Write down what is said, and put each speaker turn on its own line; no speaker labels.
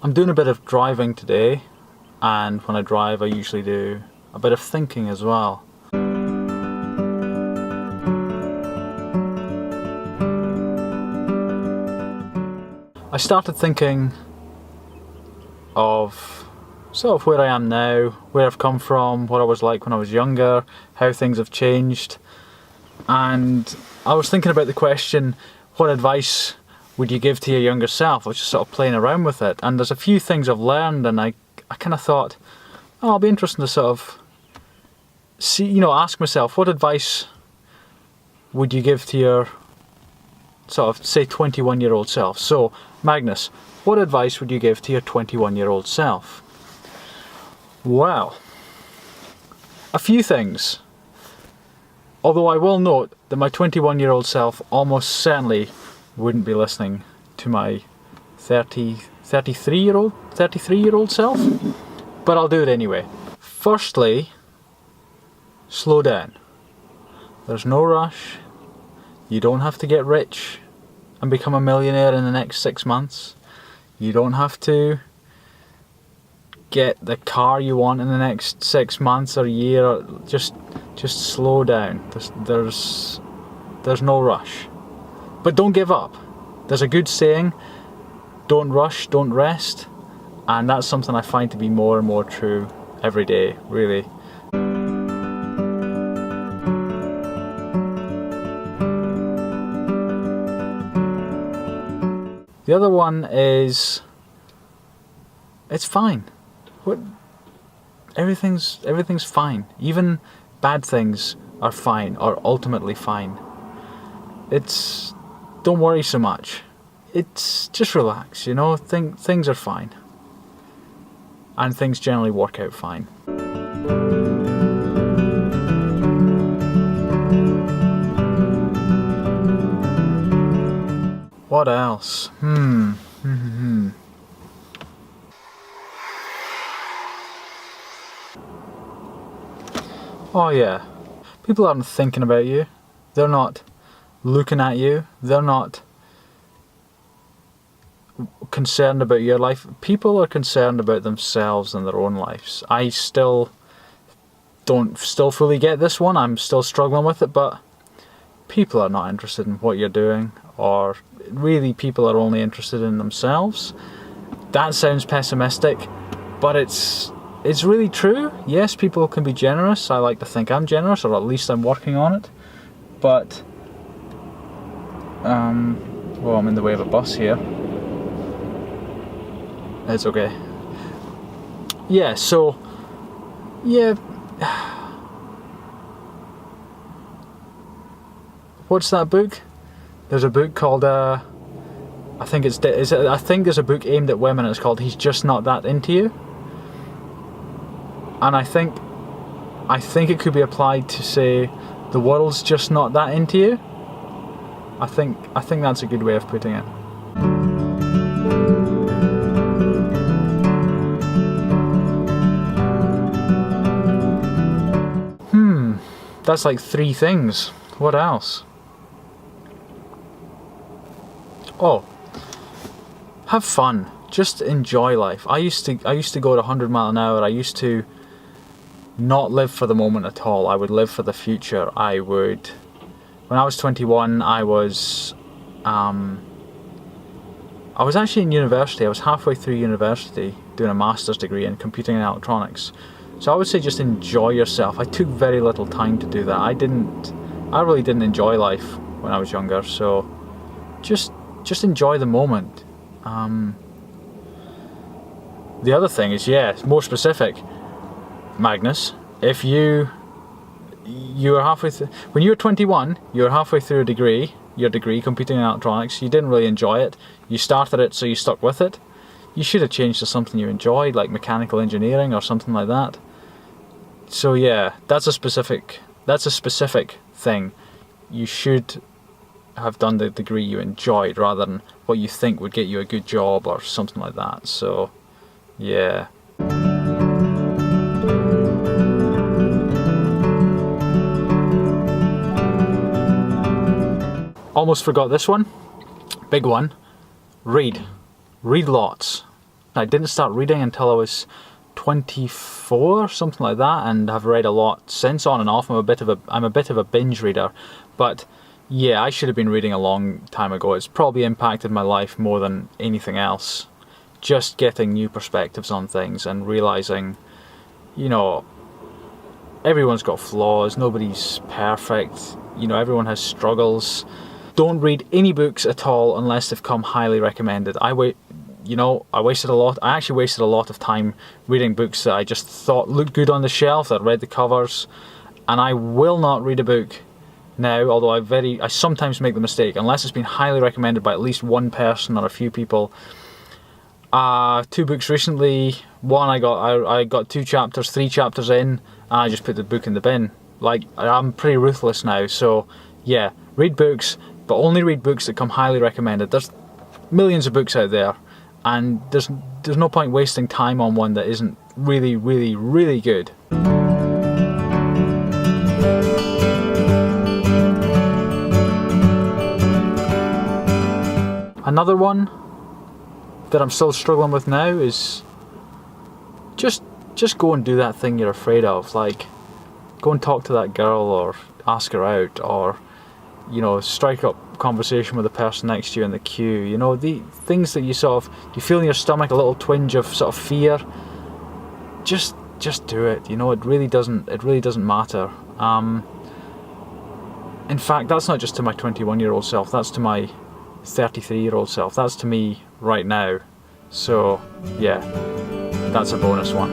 I'm doing a bit of driving today, and when I drive I usually do a bit of thinking as well. I started thinking of sort of where I am now, where I've come from, what I was like when I was younger, how things have changed, and I was thinking about the question, what advice would you give to your younger self? I was just sort of playing around with it, and there's a few things I've learned, and I kind of thought, oh, it'll be interesting to sort of see, ask myself, what advice would you give to your sort of, say, 21-year-old self? So, Magnus, what advice would you give to your 21-year-old self? Well, a few things. Although I will note that my 21-year-old self almost certainly wouldn't be listening to my 33-year-old self, but I'll do it anyway. Firstly, slow down. There's no rush. You don't have to get rich and become a millionaire in the next 6 months. You don't have to get the car you want in the next 6 months or year. Just slow down. There's no rush. But don't give up. There's a good saying, don't rush, don't rest. And that's something I find to be more and more true every day, really. The other one is, it's fine. Everything's fine. Even bad things are fine, or ultimately fine. Don't worry so much. It's just relax, things are fine. And things generally work out fine. What else? Oh yeah, people aren't thinking about you. They're not looking at you. They're not concerned about your life. People are concerned about themselves and their own lives. I still fully get this one. I'm still struggling with it, but people are not interested in what you're doing, or really people are only interested in themselves. That sounds pessimistic, but it's really true. Yes, people can be generous. I like to think I'm generous, or at least I'm working on it. But well, I'm in the way of a bus here. It's okay. Yeah, so yeah. What's that book? There's a book called I think there's a book aimed at women. It's called He's Just Not That Into You. And I think it could be applied to say the world's just not that into you. I think that's a good way of putting it. That's like 3 things. What else? Oh, have fun. Just enjoy life. I used to go at 100 miles an hour. I used to not live for the moment at all. I would live for the future. When I was 21, I was actually in university. I was halfway through university doing a master's degree in computing and electronics. So I would say just enjoy yourself. I took very little time to do that. I really didn't enjoy life when I was younger. So just enjoy the moment. The other thing is, more specific. Magnus, if you were halfway through, when you were 21, you were halfway through your degree, computing in electronics, you didn't really enjoy it, you started it so you stuck with it, you should have changed to something you enjoyed, like mechanical engineering or something like that. So yeah, that's a specific thing. You should have done the degree you enjoyed rather than what you think would get you a good job or something like that. So yeah. Almost forgot this one. Big one. Read lots. I didn't start reading until I was 24, something like that, and have read a lot since, on and off. I'm a bit of a binge reader, but yeah, I should have been reading a long time ago. It's probably impacted my life more than anything else. Just getting new perspectives on things and realizing, you know, everyone's got flaws, nobody's perfect, you know, everyone has struggles. Don't read any books at all unless they've come highly recommended. I actually wasted a lot of time reading books that I just thought looked good on the shelf, that read the covers, and I will not read a book now, although I sometimes make the mistake, unless it's been highly recommended by at least one person or a few people. 2 books recently. One I got 3 chapters in, and I just put the book in the bin. Like, I'm pretty ruthless now, so yeah, read books, but only read books that come highly recommended. There's millions of books out there, and there's no point wasting time on one that isn't really, really, really good. Another one that I'm still struggling with now is just go and do that thing you're afraid of. Like, go and talk to that girl, or ask her out, or, you know, strike up conversation with the person next to you in the queue. You know, the things that you feel in your stomach, a little twinge of sort of fear. Just do it. You know, it really doesn't matter. In fact, that's not just to my 21-year-old self, that's to my 33-year-old self. That's to me right now. So yeah, that's a bonus one.